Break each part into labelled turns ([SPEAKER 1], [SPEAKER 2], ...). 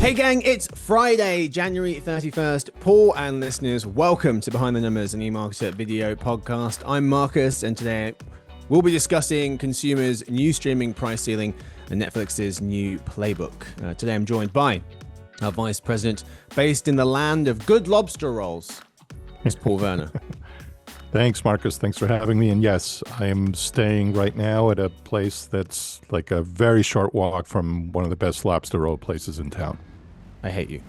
[SPEAKER 1] Hey gang, it's Friday, January 31st. Paul and listeners, welcome to Behind the Numbers, an eMarketer video podcast. I'm Marcus, and today we'll be discussing consumers' new streaming price ceiling and Netflix's new Playbook. Today I'm joined by our vice president based in the land of good lobster rolls. It's Paul Verna.
[SPEAKER 2] Thanks, Marcus. Thanks for having me. And yes, I am staying right now at a place that's like a very short walk from one of the best lobster roll places in town.
[SPEAKER 1] I hate you.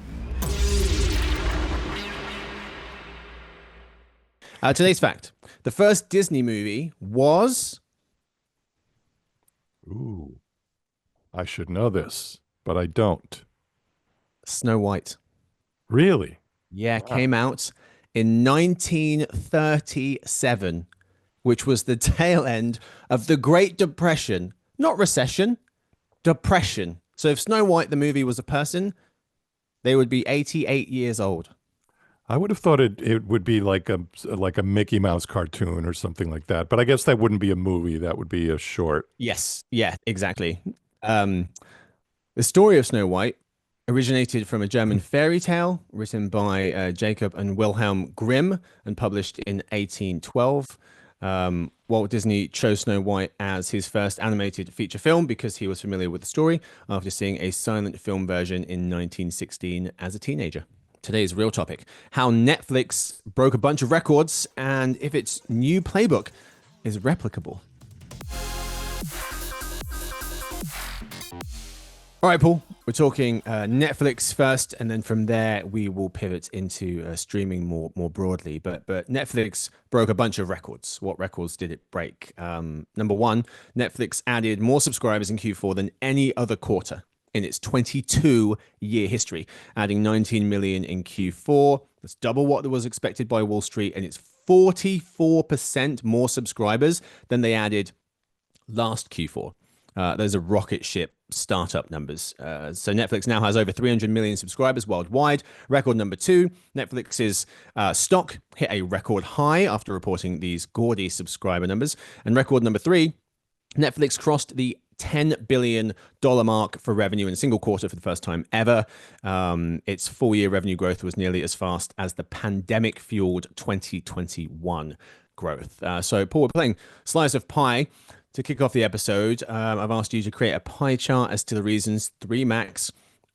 [SPEAKER 1] Today's fact. The first Disney movie was...
[SPEAKER 2] Ooh, I should know this, but I don't.
[SPEAKER 1] Snow White.
[SPEAKER 2] Really?
[SPEAKER 1] Yeah,
[SPEAKER 2] Wow.
[SPEAKER 1] Came out in 1937, which was the tail end of the Great Depression. Not recession, depression. So if Snow White, the movie, was a person, they would be 88 years old.
[SPEAKER 2] I would have thought it would be like a Mickey Mouse cartoon or something like that. But I guess that wouldn't be a movie. That would be a short.
[SPEAKER 1] Yes. Yeah, exactly. The story of Snow White originated from a German fairy tale written by Jacob and Wilhelm Grimm and published in 1812. Walt Disney chose Snow White as his first animated feature film because he was familiar with the story after seeing a silent film version in 1916 as a teenager. Today's real topic: how Netflix broke a bunch of records and if its new playbook is replicable. All right, Paul, we're talking Netflix first, and then from there we will pivot into streaming more broadly. But Netflix broke a bunch of records. What records did it break? Number one, Netflix added more subscribers in Q4 than any other quarter in its 22-year history, adding 19 million in Q4. That's double what was expected by Wall Street, and it's 44% more subscribers than they added last Q4. Those are rocket ship startup numbers. So Netflix now has over 300 million subscribers worldwide. Record number two, Netflix's stock hit a record high after reporting these gaudy subscriber numbers. And record number three, Netflix crossed the $10 billion mark for revenue in a single quarter for the first time ever. Its full-year revenue growth was nearly as fast as the pandemic-fueled 2021 growth. So, Paul, we're playing Slice of Pie. To kick off the episode, I've asked you to create a pie chart as to the reasons 3 Max.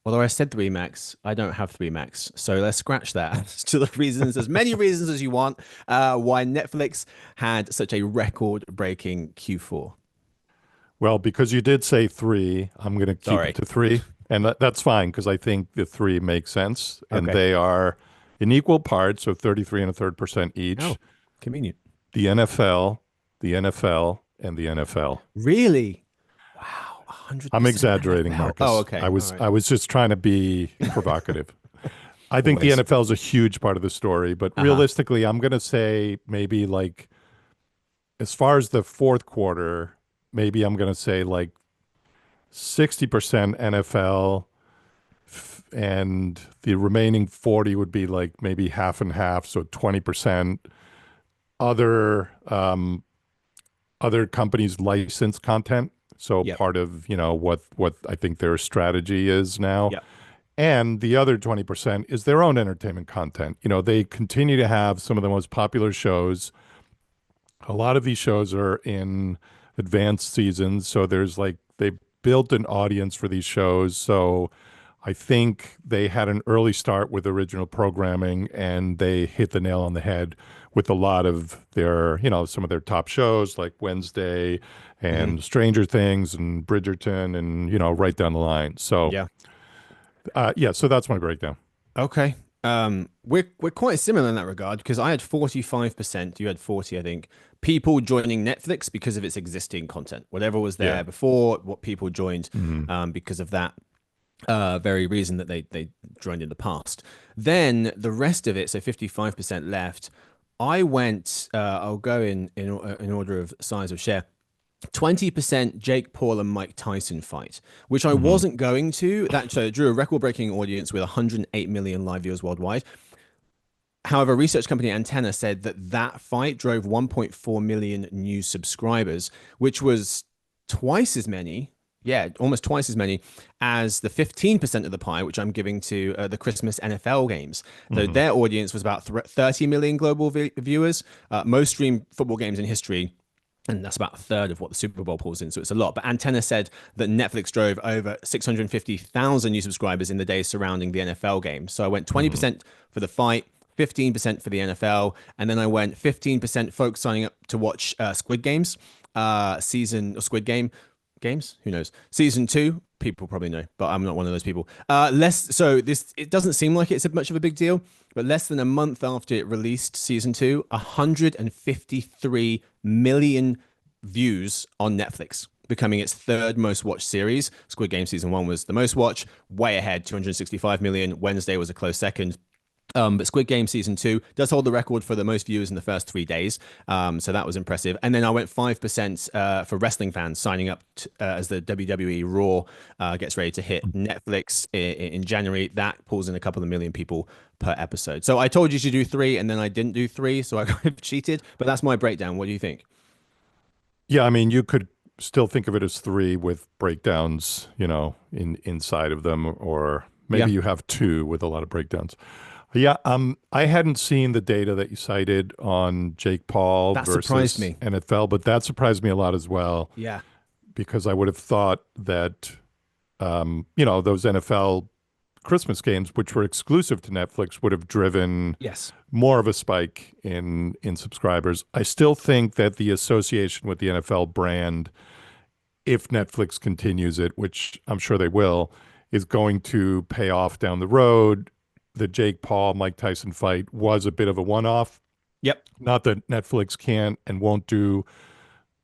[SPEAKER 1] Although I said 3 Max, I don't have 3 Max. So let's scratch that. As to the reasons, as many reasons as you want, why Netflix had such a record-breaking Q4.
[SPEAKER 2] Well, because you did say 3, I'm going to keep it to 3. And that's fine, because I think the 3 makes sense. And they are in equal parts, so 33.33% each.
[SPEAKER 1] Oh, convenient.
[SPEAKER 2] The NFL, and the NFL.
[SPEAKER 1] Really? Wow. 100%.
[SPEAKER 2] I'm exaggerating,
[SPEAKER 1] NFL.
[SPEAKER 2] Marcus.
[SPEAKER 1] Oh, okay.
[SPEAKER 2] I was just trying to be provocative. I think the NFL is a huge part of the story, but realistically, I'm going to say maybe like, as far as the fourth quarter, maybe I'm going to say like 60% NFL, and the remaining 40 would be like maybe half and half, so 20% other companies license content. So part of, what I think their strategy is now. Yep. And the other 20% is their own entertainment content. They continue to have some of the most popular shows. A lot of these shows are in advanced seasons. So they built an audience for these shows. So I think they had an early start with original programming, and they hit the nail on the head with a lot of their, some of their top shows like Wednesday and Stranger Things and Bridgerton and, right down the line. So, so that's my breakdown.
[SPEAKER 1] Okay. We're quite similar in that regard because I had 45%, you had 40, I think, people joining Netflix because of its existing content. Whatever was there before, what people joined because of that very reason that they joined in the past. Then the rest of it, so 55% left. I went, I'll go in order of size of share. 20% Jake Paul and Mike Tyson fight, which I wasn't going to. So it drew a record-breaking audience with 108 million live viewers worldwide. However, research company Antenna said that fight drove 1.4 million new subscribers, which was twice as many, Yeah, almost twice as many as the 15% of the pie, which I'm giving to the Christmas NFL games. So their audience was about 30 million global viewers. Most streamed football games in history, and that's about a third of what the Super Bowl pulls in, so it's a lot. But Antenna said that Netflix drove over 650,000 new subscribers in the days surrounding the NFL game. So I went 20% for the fight, 15% for the NFL, and then I went 15% folks signing up to watch Squid Games season, or Squid Games, who knows, season 2. People probably know, but I'm not one of those people. Less so this, it doesn't seem like it's much of a big deal, but less than a month after it released season 2, 153 million views on Netflix, becoming its third most watched series. Squid Game season 1 was the most watched, way ahead, 265 million. Wednesday was a close second. But Squid Game season 2 does hold the record for the most viewers in the first 3 days. So that was impressive. And then I went 5% for wrestling fans signing up as the WWE Raw gets ready to hit Netflix in January. That pulls in a couple of million people per episode. So I told you to do 3, and then I didn't do 3, so I kind of cheated. But that's my breakdown. What do you think?
[SPEAKER 2] Yeah, I mean, you could still think of it as 3 with breakdowns, inside of them, or maybe you have 2 with a lot of breakdowns. Yeah, I hadn't seen the data that you cited on Jake Paul
[SPEAKER 1] That
[SPEAKER 2] versus
[SPEAKER 1] surprised me.
[SPEAKER 2] NFL, but that surprised me a lot as well.
[SPEAKER 1] Yeah.
[SPEAKER 2] Because I would have thought that, those NFL Christmas games, which were exclusive to Netflix, would have driven
[SPEAKER 1] Yes.
[SPEAKER 2] more of a spike in subscribers. I still think that the association with the NFL brand, if Netflix continues it, which I'm sure they will, is going to pay off down the road. The Jake Paul Mike Tyson fight was a bit of a one-off.
[SPEAKER 1] Yep.
[SPEAKER 2] Not that Netflix can't and won't do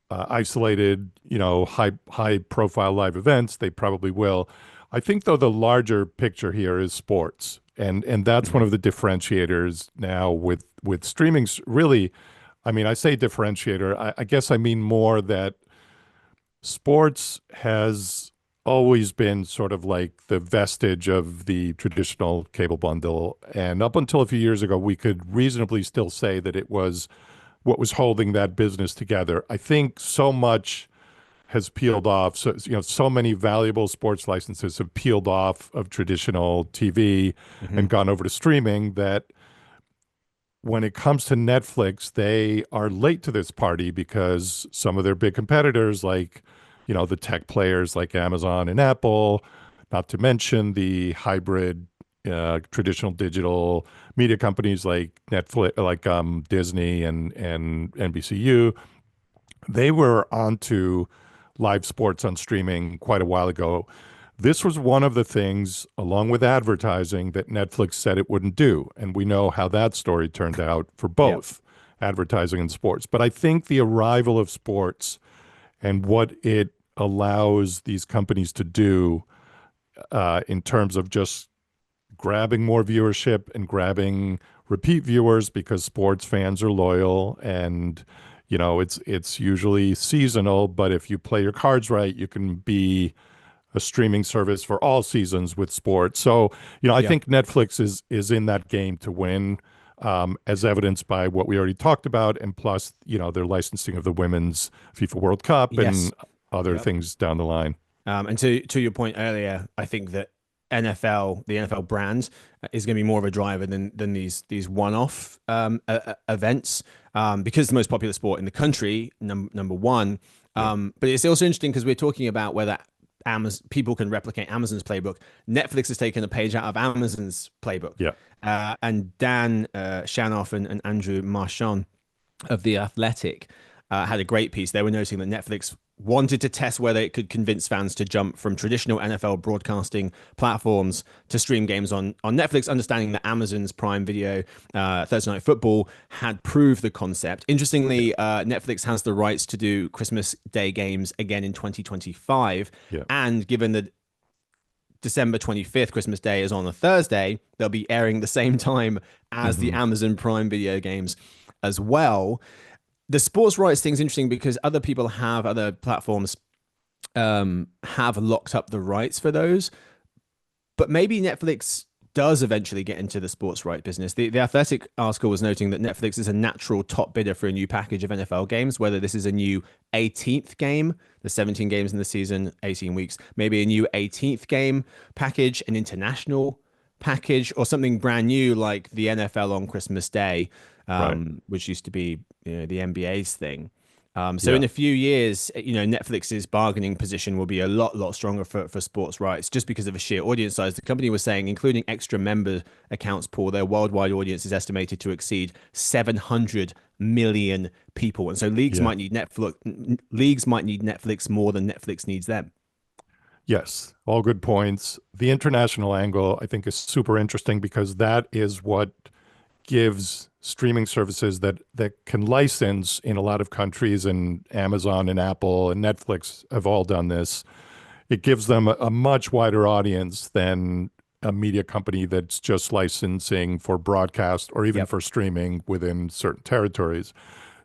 [SPEAKER 2] isolated, high profile live events. They probably will. I think though the larger picture here is sports, and that's one of the differentiators now with streaming. Really, I mean, I say differentiator. I guess I mean more that sports has always been sort of like the vestige of the traditional cable bundle. And up until a few years ago, we could reasonably still say that it was what was holding that business together. I think so much has peeled off. So, so many valuable sports licenses have peeled off of traditional TV and gone over to streaming that when it comes to Netflix, they are late to this party because some of their big competitors, like the tech players like Amazon and Apple, not to mention the hybrid traditional digital media companies like Netflix, like Disney and NBCU, they were onto live sports on streaming quite a while ago. This was one of the things, along with advertising, that Netflix said it wouldn't do. And we know how that story turned out for both advertising and sports. But I think the arrival of sports and what it allows these companies to do in terms of just grabbing more viewership and grabbing repeat viewers, because sports fans are loyal and it's usually seasonal, but if you play your cards right, you can be a streaming service for all seasons with sports. So, I think Netflix is in that game to win, as evidenced by what we already talked about, and plus, their licensing of the Women's FIFA World Cup and other things down the line.
[SPEAKER 1] And to your point earlier, I think that the NFL brand is going to be more of a driver than these one-off events, because it's the most popular sport in the country, number one. But it's also interesting because we're talking about whether people can replicate Amazon's playbook. Netflix has taken a page out of Amazon's playbook.
[SPEAKER 2] Yeah.
[SPEAKER 1] And Dan Shanoff and Andrew Marchand of The Athletic had a great piece. They were noting that Netflix wanted to test whether it could convince fans to jump from traditional NFL broadcasting platforms to stream games on Netflix, understanding that Amazon's Prime Video Thursday Night Football had proved the concept. Interestingly, Netflix has the rights to do Christmas Day games again in 2025. And given that December 25th, Christmas Day, is on a Thursday, they'll be airing the same time as the Amazon Prime Video games as well. The sports rights thing is interesting because other platforms have locked up the rights for those, but maybe Netflix does eventually get into the sports right business. The Athletic article was noting that Netflix is a natural top bidder for a new package of NFL games, whether this is a new 18th game, the 17 games in the season, 18 weeks, maybe a new 18th game package, an international package, or something brand new like the NFL on Christmas Day,
[SPEAKER 2] Right.
[SPEAKER 1] which used to be, the NBA's thing. So
[SPEAKER 2] Yeah.
[SPEAKER 1] in a few years, Netflix's bargaining position will be a lot stronger for sports rights just because of a sheer audience size. The company was saying, including extra member accounts, Paul, their worldwide audience is estimated to exceed 700 million people. And so
[SPEAKER 2] Yeah.
[SPEAKER 1] leagues might need Netflix more than Netflix needs them.
[SPEAKER 2] Yes, all good points. The international angle, I think, is super interesting because that is what gives streaming services that can license in a lot of countries, and Amazon and Apple and Netflix have all done this. It gives them a much wider audience than a media company that's just licensing for broadcast or even
[SPEAKER 1] Yep.
[SPEAKER 2] for streaming within certain territories.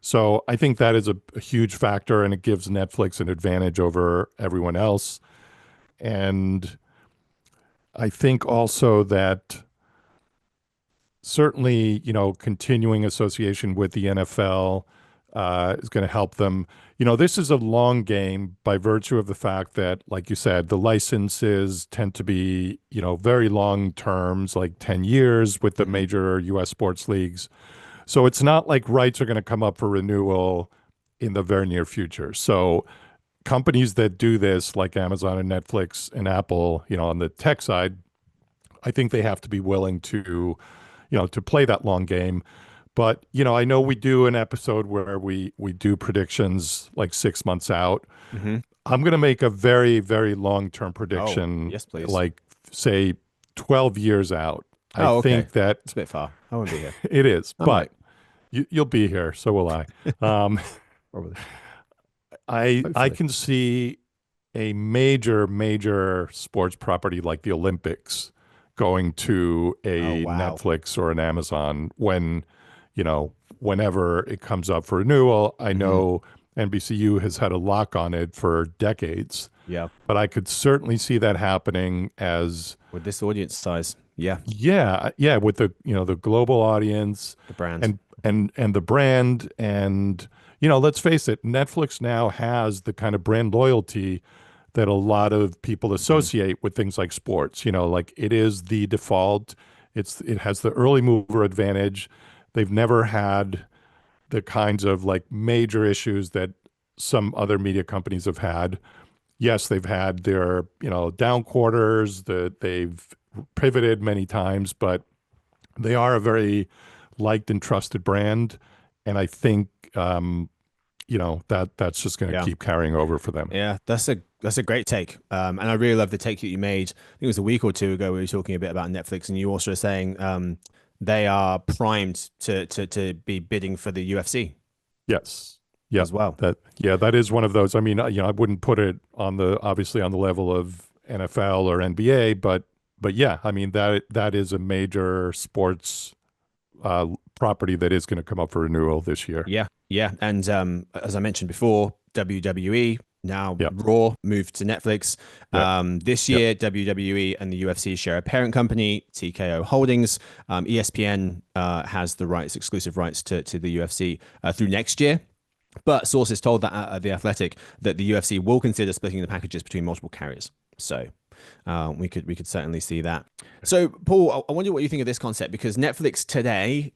[SPEAKER 2] So I think that is a huge factor, and it gives Netflix an advantage over everyone else. And I think also that certainly, continuing association with the NFL is going to help them. This is a long game by virtue of the fact that, like you said, the licenses tend to be, very long terms, like 10 years with the
[SPEAKER 1] Mhm.
[SPEAKER 2] major U.S. sports leagues. So it's not like rights are going to come up for renewal in the very near future. So companies that do this, like Amazon and Netflix and Apple, on the tech side, I think they have to be willing to to play that long game. But, I know we do an episode where we do predictions like 6 months out.
[SPEAKER 1] Mhm.
[SPEAKER 2] I'm going to make a very, very long-term
[SPEAKER 1] Oh,
[SPEAKER 2] prediction,
[SPEAKER 1] yes, please.
[SPEAKER 2] like say 12 years out. I
[SPEAKER 1] Oh, okay.
[SPEAKER 2] think that
[SPEAKER 1] It's a bit far. I won't be here.
[SPEAKER 2] it is,
[SPEAKER 1] I
[SPEAKER 2] but
[SPEAKER 1] might,
[SPEAKER 2] you'll be here, so will I. Um,
[SPEAKER 1] probably.
[SPEAKER 2] I
[SPEAKER 1] Hopefully.
[SPEAKER 2] can see a major, major sports property like the Olympics going to
[SPEAKER 1] Oh,
[SPEAKER 2] a
[SPEAKER 1] wow.
[SPEAKER 2] Netflix or an Amazon whenever it comes up for renewal. I
[SPEAKER 1] Hmm.
[SPEAKER 2] know NBCU has had a lock on it for decades,
[SPEAKER 1] Yeah.
[SPEAKER 2] but I could certainly see that happening as,
[SPEAKER 1] With this audience size. Yeah.
[SPEAKER 2] yeah, yeah, with the global audience
[SPEAKER 1] The brand.
[SPEAKER 2] and the brand. And let's face it, Netflix now has the kind of brand loyalty that a lot of people
[SPEAKER 1] Hmm.
[SPEAKER 2] associate with things like sports. Like it is the default. It has the early mover advantage. They've never had the kinds of like major issues that some other media companies have had. Yes, they've had their, down quarters, that they've pivoted many times, but they are a very liked and trusted brand. And I think that's just going to
[SPEAKER 1] Yeah.
[SPEAKER 2] keep carrying over for them.
[SPEAKER 1] Yeah. That's a great take. And I really love the take that you made. I think it was a week or two ago we were talking a bit about Netflix, and you also were saying they are primed to be bidding for the UFC
[SPEAKER 2] Yes. Yeah.
[SPEAKER 1] as well.
[SPEAKER 2] That is one of those. I mean, I wouldn't put it obviously on the level of NFL or NBA, but yeah, I mean that is a major sports property that is going to come up for renewal this year.
[SPEAKER 1] Yeah, yeah, and as I mentioned before, WWE, now
[SPEAKER 2] Yep.
[SPEAKER 1] Raw, moved to Netflix.
[SPEAKER 2] Yep.
[SPEAKER 1] This
[SPEAKER 2] Yep.
[SPEAKER 1] year, WWE and the UFC share a parent company, TKO Holdings. ESPN has the exclusive rights to the UFC through next year. But sources told that The Athletic that the UFC will consider splitting the packages between multiple carriers. So we could certainly see that. So Paul, I wonder what you think of this concept, because Netflix today,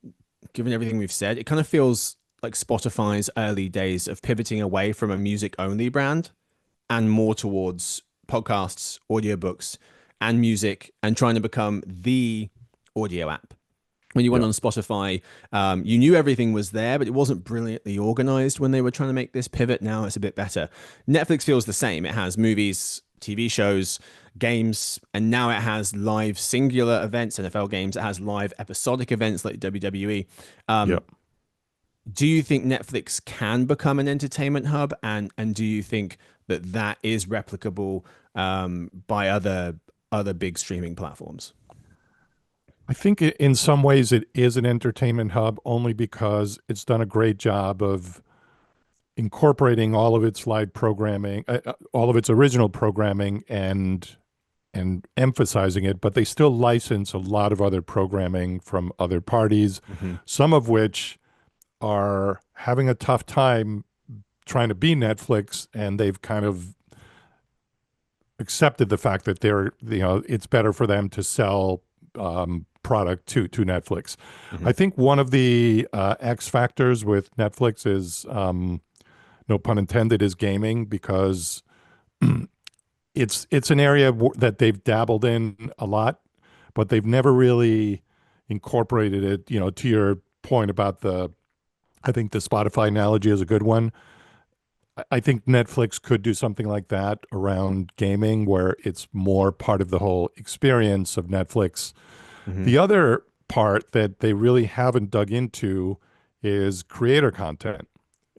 [SPEAKER 1] given everything we've said, it kind of feels like Spotify's early days of pivoting away from a music only brand and more towards podcasts, audiobooks, and music, and trying to become the audio app. When you went
[SPEAKER 2] Yep.
[SPEAKER 1] on Spotify, you knew everything was there, but it wasn't brilliantly organized when they were trying to make this pivot. Now it's a bit better. Netflix feels the same. It has movies, TV shows, games, and now it has live singular events, NFL games. It has live episodic events like WWE.
[SPEAKER 2] Yep.
[SPEAKER 1] Do you think Netflix can become an entertainment hub, and do you think that is replicable by other big streaming platforms?
[SPEAKER 2] I think in some ways it is an entertainment hub only because it's done a great job of incorporating all of its live programming, all of its original programming, and and emphasizing it, but they still license a lot of other programming from other parties, some of which are having a tough time trying to be Netflix, and they've kind of accepted the fact that it's better for them to sell product to Netflix. I think one of the X factors with Netflix is, no pun intended, is gaming, because it's an area that they've dabbled in a lot, but they've never really incorporated it. To your point about I think the Spotify analogy is a good one. I think Netflix could do something like that around gaming, where it's more part of the whole experience of Netflix. The other part that they really haven't dug into is creator content.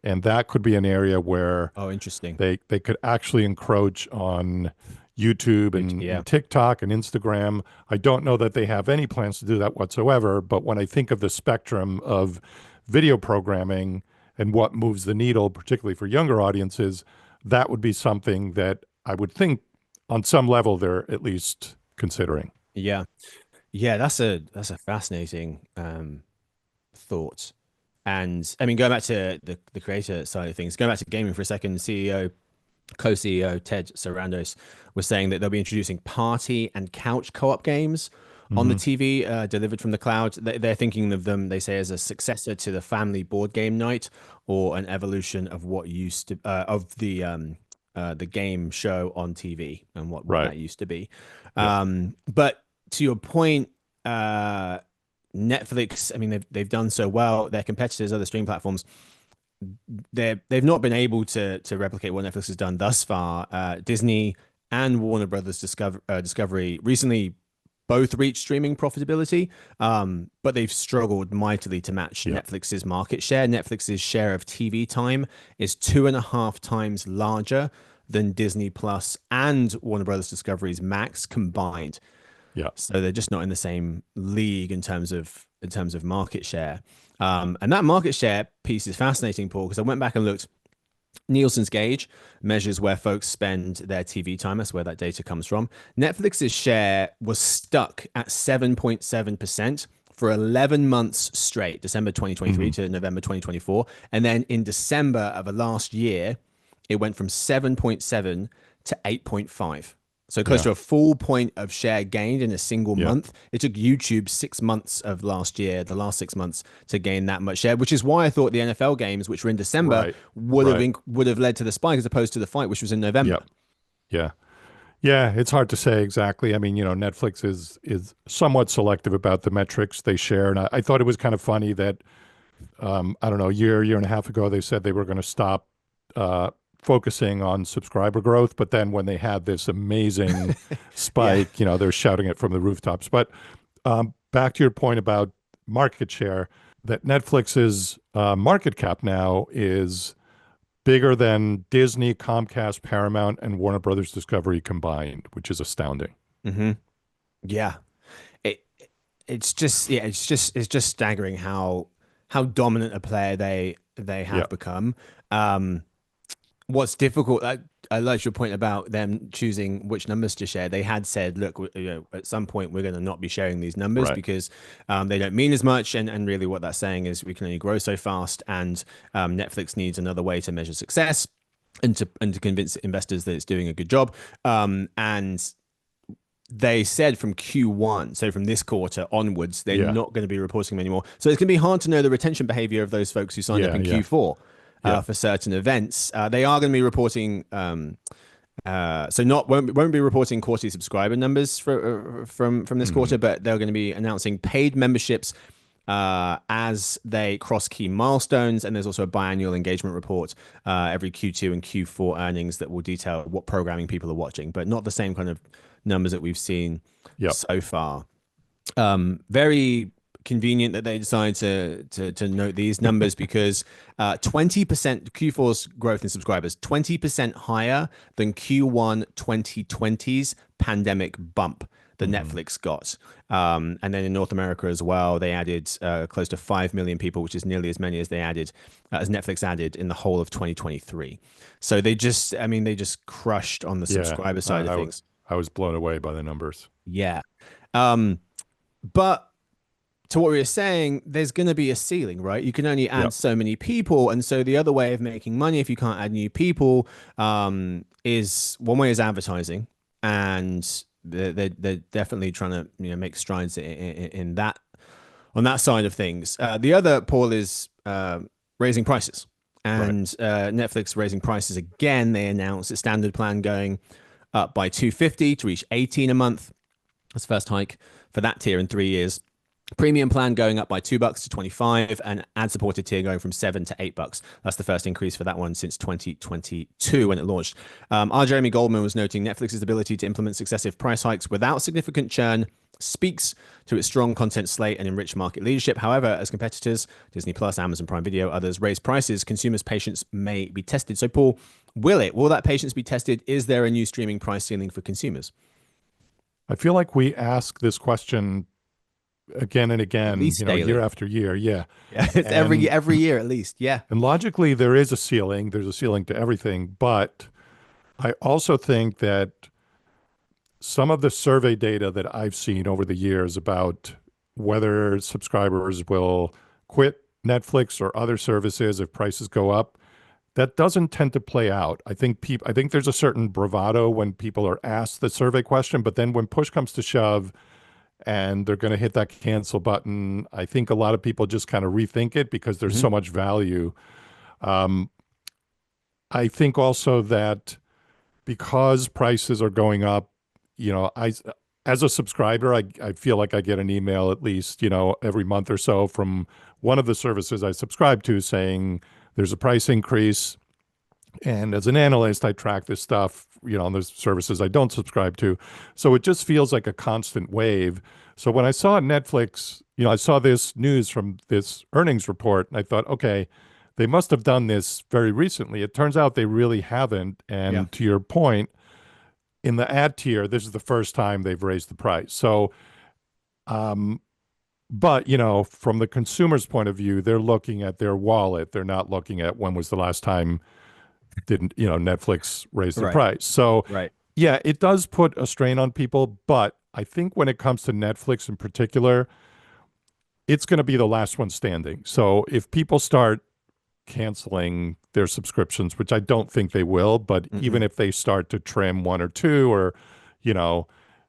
[SPEAKER 2] And that could be an area where
[SPEAKER 1] interesting.
[SPEAKER 2] They could actually encroach on YouTube and TikTok and Instagram. I don't know that they have any plans to do that whatsoever, but when I think of the spectrum of video programming and what moves the needle, particularly for younger audiences, that would be something that I would think on some level they're at least considering.
[SPEAKER 1] Yeah. Yeah, that's a fascinating thought. And I mean, going back to the creator side of things, going back to gaming for a second, co-CEO Ted Sarandos was saying that they'll be introducing party and couch co-op games on the TV, delivered from the cloud. They're thinking of them, they say, as a successor to the family board game night, or an evolution of what used to of the game show on TV and what that used to be. But to your point, Netflix, I mean, they've done so well. Their competitors, other streaming platforms, they've not been able to replicate what Netflix has done thus far. Disney and Warner Brothers Discovery recently both reached streaming profitability, but they've struggled mightily to match Netflix's market share. Netflix's share of TV time is 2.5 times larger than Disney Plus and Warner Brothers Discovery's Max combined.
[SPEAKER 2] Yeah.
[SPEAKER 1] So they're just not in the same league in terms of market share. And that market share piece is fascinating, Paul, because I went back and looked. Nielsen's gauge measures where folks spend their TV time. That's where that data comes from. Netflix's share was stuck at 7.7% for 11 months straight, December 2023 to November 2024. And then in December of the last year, it went from 7.7 to 8.5. So close to a full point of share gained in a single month. It took YouTube 6 months of last year, the last 6 months, to gain that much share, which is why I thought the NFL games, which were in December, would have led to the spike as opposed to the fight, which was in November.
[SPEAKER 2] Yeah. It's hard to say exactly. I mean, Netflix is somewhat selective about the metrics they share. And I thought it was kind of funny that, I don't know, year and a half ago, they said they were going to stop focusing on subscriber growth, but then when they had this amazing spike, they're shouting it from the rooftops. But back to your point about market share, that Netflix's market cap now is bigger than Disney, Comcast, Paramount, and Warner Brothers Discovery combined, which is astounding.
[SPEAKER 1] Yeah, it's just staggering how dominant a player they have become. What's difficult, I like your point about them choosing which numbers to share. They had said, look, at some point we're going to not be sharing these numbers because they don't mean as much. And really what that's saying is we can only grow so fast, and Netflix needs another way to measure success and to convince investors that it's doing a good job. And they said from Q1, so from this quarter onwards, they're not going to be reporting them anymore. So it's going to be hard to know the retention behavior of those folks who signed up in Q4. For certain events, they are going to be reporting. Won't be reporting quarterly subscriber numbers from this quarter, but they're going to be announcing paid memberships as they cross key milestones. And there's also a biannual engagement report every Q2 and Q4 earnings that will detail what programming people are watching, but not the same kind of numbers that we've seen so far. Very convenient that they decided to note these numbers because 20% Q4's growth in subscribers, 20% higher than Q1 2020's pandemic bump that Netflix got. And then in North America as well, they added close to 5 million people, which is nearly as many as they added, as Netflix added in the whole of 2023. So they just crushed on the subscriber side of things.
[SPEAKER 2] I was blown away by the numbers.
[SPEAKER 1] Yeah. Um, but to what we were saying, there's going to be a ceiling, right? You can only add
[SPEAKER 2] Yep.
[SPEAKER 1] so many people. And so the other way of making money, if you can't add new people, is one way is advertising. And they're definitely trying to, make strides in that, on that side of things. The other, Paul, is raising prices.
[SPEAKER 2] Right.
[SPEAKER 1] And Netflix raising prices again. They announced a standard plan going up by 250 to reach 18 a month. That's the first hike for that tier in 3 years. Premium plan going up by $2 to 25, and ad-supported tier going from $7 to $8. That's the first increase for that one since 2022 when it launched. Our Jeremy Goldman was noting Netflix's ability to implement successive price hikes without significant churn speaks to its strong content slate and enriched market leadership. However, as competitors, Disney Plus, Amazon Prime Video, others raise prices, consumers' patience may be tested. So, Paul, will that patience be tested? Is there a new streaming price ceiling for consumers?
[SPEAKER 2] I feel like we ask this question again and
[SPEAKER 1] At
[SPEAKER 2] again,
[SPEAKER 1] least daily.
[SPEAKER 2] year after year. Yeah.
[SPEAKER 1] Yeah, it's every year at least. Yeah.
[SPEAKER 2] And logically, there is a ceiling. There's a ceiling to everything. But I also think that some of the survey data that I've seen over the years about whether subscribers will quit Netflix or other services if prices go up, that doesn't tend to play out. I think there's a certain bravado when people are asked the survey question, but then when push comes to shove and they're going to hit that cancel button, I think a lot of people just kind of rethink it because there's so much value. I think also that because prices are going up, as a subscriber, I feel like I get an email at least, every month or so from one of the services I subscribe to saying there's a price increase. And as an analyst, I track this stuff, on the services I don't subscribe to. So it just feels like a constant wave. So when I saw Netflix, I saw this news from this earnings report, and I thought, okay, they must have done this very recently. It turns out they really haven't.
[SPEAKER 1] Yeah.
[SPEAKER 2] And to your point, in the ad tier, this is the first time they've raised the price. So, but from the consumer's point of view, they're looking at their wallet. They're not looking at when was the last time didn't Netflix raise the
[SPEAKER 1] Right.
[SPEAKER 2] price. So
[SPEAKER 1] Right.
[SPEAKER 2] yeah, it does put a strain on people. But I think when it comes to Netflix in particular, it's going to be the last one standing. So if people start canceling their subscriptions, which I don't think they will, but even if they start to trim one or two, or,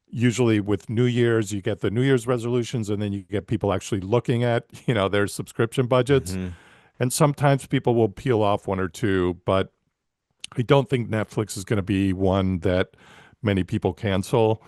[SPEAKER 2] usually with New Year's, you get the New Year's resolutions and then you get people actually looking at, their subscription budgets. And sometimes people will peel off one or two, but I don't think Netflix is going to be one that many people cancel.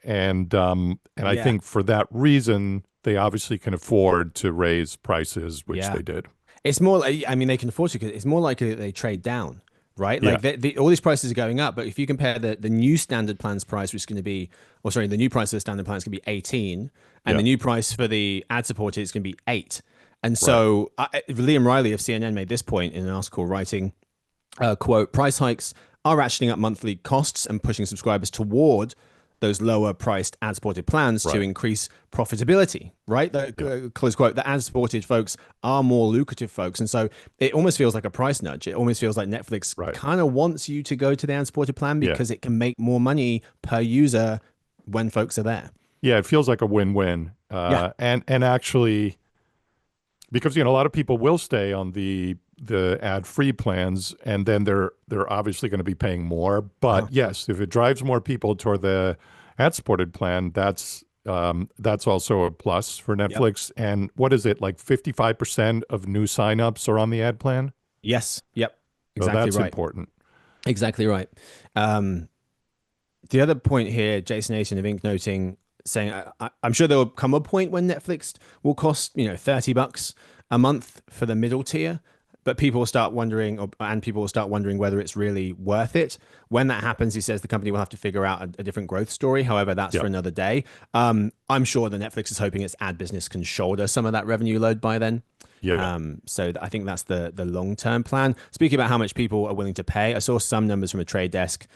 [SPEAKER 2] And I think for that reason, they obviously can afford to raise prices, which they did.
[SPEAKER 1] It's more like, they can afford to, because it's more likely that they trade down, right?
[SPEAKER 2] Yeah.
[SPEAKER 1] Like all these prices are going up, but if you compare the new standard plan's price, which is going to be, the new price of the standard plan is going to be 18, and the new price for the ad supported is going to be 8. And so Liam Riley of CNN made this point in an article writing, quote, price hikes are ratcheting up monthly costs and pushing subscribers toward those lower priced ad supported plans to increase profitability, right? Close quote, the ad supported folks are more lucrative folks. And so it almost feels like a price nudge. It almost feels like Netflix kind of wants you to go to the ad supported plan because it can make more money per user when folks are there.
[SPEAKER 2] Yeah, it feels like a win-win. And actually, because a lot of people will stay on the ad-free plans, and then they're obviously going to be paying more. But yes, if it drives more people toward the ad-supported plan, that's also a plus for Netflix. And what is it, like 55% of new signups are on the ad plan?
[SPEAKER 1] Yes. Yep.
[SPEAKER 2] Exactly. So that's important.
[SPEAKER 1] Exactly right. The other point here, Jason Asen of Inc. noting, saying, I'm sure there will come a point when Netflix will cost, $30 a month for the middle tier, but people will start wondering, whether it's really worth it. When that happens, he says the company will have to figure out a different growth story. However, that's for another day. I'm sure that Netflix is hoping its ad business can shoulder some of that revenue load by then. So I think that's the long-term plan. Speaking about how much people are willing to pay, I saw some numbers from a trade desk.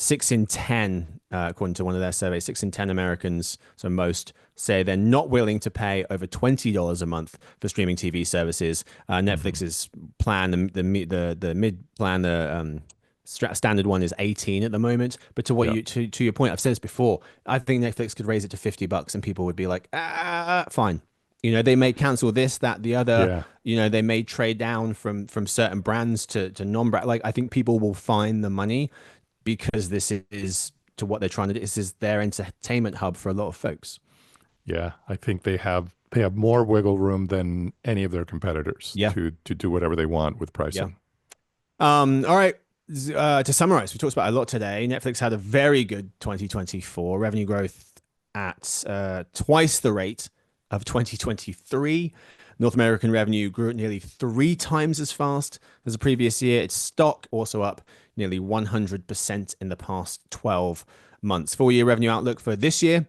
[SPEAKER 1] 6 in 10, according to one of their surveys, 6 in 10 Americans, so most, say they're not willing to pay over $20 a month for streaming TV services. Netflix's plan, the mid plan, the standard one is 18 at the moment. But to what to your point, I've said this before. I think Netflix could raise it to $50, and people would be like, fine. You know, they may cancel this, that, the other.
[SPEAKER 2] Yeah.
[SPEAKER 1] You know, they may trade down from certain brands to non-brand. Like, I think people will find the money because this is to what they're trying to do. This is their entertainment hub for a lot of folks.
[SPEAKER 2] Yeah, I think they have more wiggle room than any of their competitors to do whatever they want with pricing.
[SPEAKER 1] All right. To summarize, we talked about a lot today. Netflix had a very good 2024, revenue growth at twice the rate of 2023. North American revenue grew at nearly 3 times as fast as the previous year. Its stock also up nearly 100% in the past 12 months. Full-year revenue outlook for this year,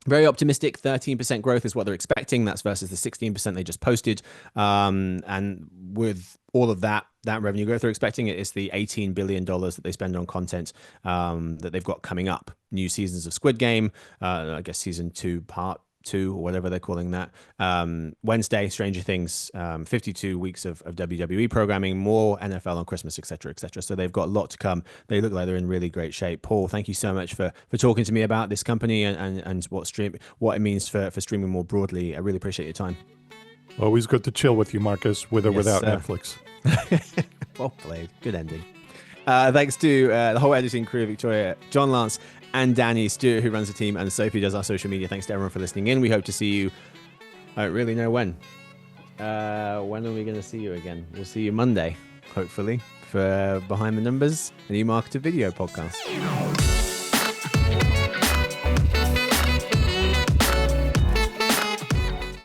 [SPEAKER 1] very optimistic. 13% growth is what they're expecting. That's versus the 16% they just posted. And with all of that revenue growth they're expecting, it's the $18 billion that they spend on content that they've got coming up. New seasons of Squid Game, I guess season 2, part 2, or whatever they're calling that. Wednesday, Stranger Things, 52 weeks of WWE programming, more NFL on Christmas, etc., etc. So they've got a lot to come. They look like they're in really great shape. Paul, thank you so much for talking to me about this company and what it means for streaming more broadly. I really appreciate your time.
[SPEAKER 2] Always good to chill with you, Marcus, with or without Netflix.
[SPEAKER 1] Well played. Good ending. Thanks to the whole editing crew, Victoria, John Lance, and Danny, Stuart, who runs the team, and Sophie does our social media. Thanks to everyone for listening in. We hope to see you. I don't really know when. When are we going to see you again? We'll see you Monday, hopefully, for Behind the Numbers, an EMARKETER video podcast.